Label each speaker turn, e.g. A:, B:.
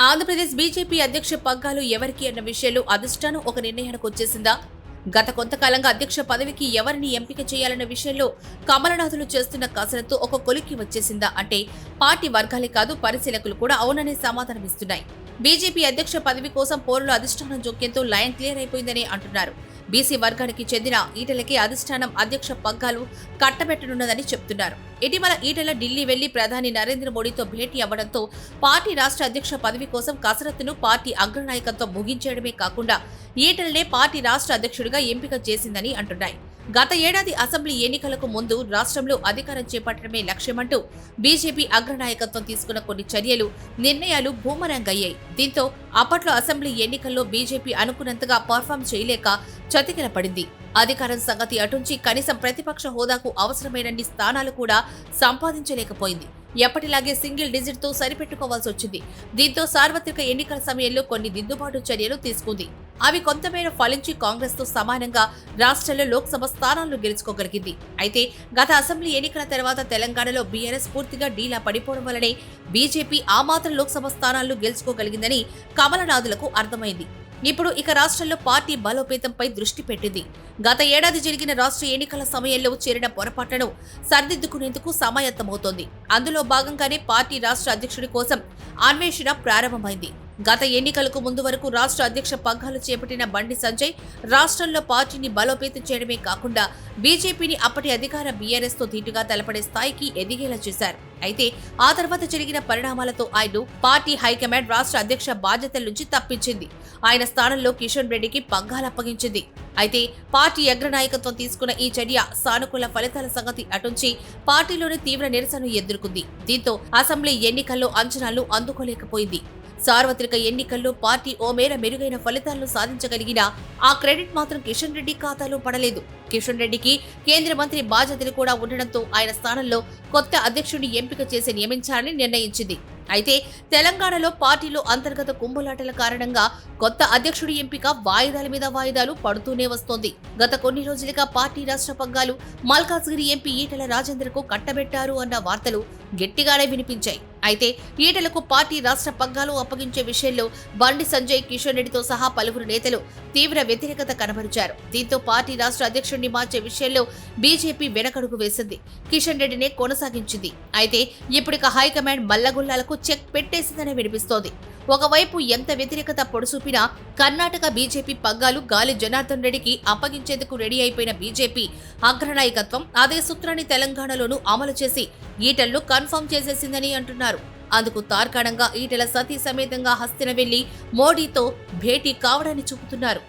A: Andhra Pradesh BJP అధ్యక్ష పగ్గాలు ఎవరికి అన్న విషయంలో అధిష్టానం ఒక నిర్ణయానికి వచ్చేసిందా? గత కొంతకాలంగా అధ్యక్ష పదవికి ఎవరిని ఎంపిక చేయాలన్న విషయంలో కమలనాథులు చేస్తున్న కసరత్తు ఒక కొలిక్కి వచ్చేసిందా అంటే పార్టీ వర్గాలే కాదు, పరిశీలకులు కూడా అవుననే సమాధానమిస్తున్నాయి. బీజేపీ అధ్యక్ష పదవి కోసం పోరులో అధిష్టానం జోక్యంతో లైన్ క్లియర్ అయిపోయిందని అంటున్నారు. బీసీ వర్గానికి చెందిన ఈటెలకి అధిష్టానం అధ్యక్ష పగ్గాలు కట్టబెట్టనున్నదని చెప్తున్నారు. ఇటీవల ఈటెల ఢిల్లీ వెళ్లి ప్రధాని నరేంద్ర మోడీతో భేటీ అవ్వడంతో పార్టీ రాష్ట్ర అధ్యక్ష పదవి కోసం కసరత్తును పార్టీ అగ్రనాయకత్వం ముగించడమే కాకుండా ఈటెలనే పార్టీ రాష్ట్ర అధ్యక్షుడిగా ఎంపిక చేసిందని అంటున్నాయి. గత ఏడాది అసెంబ్లీ ఎన్నికలకు ముందు రాష్ట్రంలో అధికారం చేపట్టడమే లక్ష్యమంటూ బీజేపీ అగ్రనాయకత్వం తీసుకున్న కొన్ని చర్యలు, నిర్ణయాలు బూమరాంగ్ అయ్యాయి. దీంతో అప్పట్లో అసెంబ్లీ ఎన్నికల్లో బీజేపీ అనుకున్నంతగా పర్ఫామ్ చేయలేక చతికిల పడింది. అధికారం సంగతి అటుంచి కనీసం ప్రతిపక్ష హోదాకు అవసరమైనన్ని స్థానాలు కూడా సంపాదించలేకపోయింది. ఎప్పటిలాగే సింగిల్ డిజిట్ తో సరిపెట్టుకోవాల్సి వచ్చింది. దీంతో సార్వత్రిక ఎన్నికల సమయంలో కొన్ని దిద్దుబాటు చర్యలు తీసుకుంది. అవి కొంతమేర ఫలించి కాంగ్రెస్ తో సమానంగా రాష్ట్రంలో లోక్సభ స్థానాలను గెలుచుకోగలిగింది. అయితే గత అసెంబ్లీ ఎన్నికల తర్వాత తెలంగాణలో బీఆర్ఎస్ పూర్తిగా డీలా పడిపోవడం వల్లనే బీజేపీ ఆ మాత్రం లోక్సభ స్థానాలను గెలుచుకోగలిగిందని కమలనాథులకు అర్థమైంది. ఇప్పుడు ఇక రాష్ట్రంలో పార్టీ బలోపేతంపై దృష్టి పెట్టింది. గత ఏడాది జరిగిన రాష్ట్ర ఎన్నికల సమయంలో చేరిన పొరపాట్లను సరిదిద్దుకునేందుకు సమాయత్తమవుతోంది. అందులో భాగంగానే పార్టీ రాష్ట్ర అధ్యక్షుడి కోసం అన్వేషణ ప్రారంభమైంది. గత ఎన్నికలకు ముందు వరకు రాష్ట్ర అధ్యక్ష పగ్గాలు చేపట్టిన బండి సంజయ్ రాష్ట్రంలో పార్టీని బలోపేతం చేయడమే కాకుండా బీజేపీని అప్పటి అధికార బీఆర్ఎస్ తో ధీటుగా తలపడే స్థాయికి ఎదిగేలా చేశారు. అయితే ఆ తర్వాత జరిగిన పరిణామాలతో ఆయన పార్టీ హైకమాండ్ రాష్ట్ర అధ్యక్ష బాధ్యతల నుంచి తప్పించింది. ఆయన స్థానంలో కిషన్ రెడ్డికి పగ్గాలు అప్పగించింది. అయితే పార్టీ అగ్రనాయకత్వం తీసుకున్న ఈ చర్య సానుకూల ఫలితాల సంగతి అటుంచి పార్టీలోని తీవ్ర నిరసనను ఎదుర్కొంది. దీంతో అసెంబ్లీ ఎన్నికల్లో అంచనాలు అందుకోలేకపోయింది. సార్వత్రిక ఎన్నికల్లో పార్టీ ఓ మేర మెరుగైన ఫలితాలను సాధించగలిగినా ఆ క్రెడిట్ మాత్రం కిషన్ రెడ్డి ఖాతాలో పడలేదు. కిషన్ రెడ్డికి కేంద్ర మంత్రి బాధ్యతలు కూడా ఉండడంతో ఆయన స్థానంలో కొత్త అధ్యక్షుడిని ఎంపిక చేసి నియమించాలని నిర్ణయించింది. అయితే తెలంగాణలో పార్టీలో అంతర్గత కుంభలాటల కారణంగా కొత్త అధ్యక్షుడి ఎంపిక వాయిదాల మీద వాయిదాలు పడుతూనే వస్తోంది. గత కొన్ని రోజులుగా పార్టీ రాష్ట్ర పగ్గాలు మల్కాజ్గిరి ఎంపీ ఈటెల రాజేందర్కు కట్టబెట్టారు అన్న వార్తలు గట్టిగానే వినిపించాయి. అయితే ఈటెలకు పార్టీ రాష్ట్ర పగ్గాలు అప్పగించే విషయంలో బండి సంజయ్, కిషన్ రెడ్డితో సహా పలువురు నేతలు తీవ్ర వ్యతిరేకత కనబరిచారు. దీంతో పార్టీ రాష్ట్ర అధ్యక్షుడిని మార్చే విషయంలో బీజేపీ వెనకడుగు వేసింది. కిషన్ రెడ్డినే కొనసాగించింది. అయితే ఇప్పటిక హైకమాండ్ మల్లగొల్లాలకు చెక్ పెట్టేసిందనే వినిపిస్తోంది. ఒకవైపు ఎంత వ్యతిరేకత పొడుసూపినా కర్ణాటక బీజేపీ పగ్గాలు గాలి జనార్దన్ రెడ్డికి అప్పగించేందుకు రెడీ అయిపోయిన బీజేపీ అగ్రనాయకత్వం అదే సూత్రాన్ని తెలంగాణలోనూ అమలు చేసి ఈటెలను కన్ఫర్మ్ చేసేసిందని అంటున్నారు. అందుకు తార్కాణంగా ఈటెల సతీ సమేతంగా హస్తిన వెళ్లి మోడీతో భేటీ కావడాన్ని చూపుతున్నారు.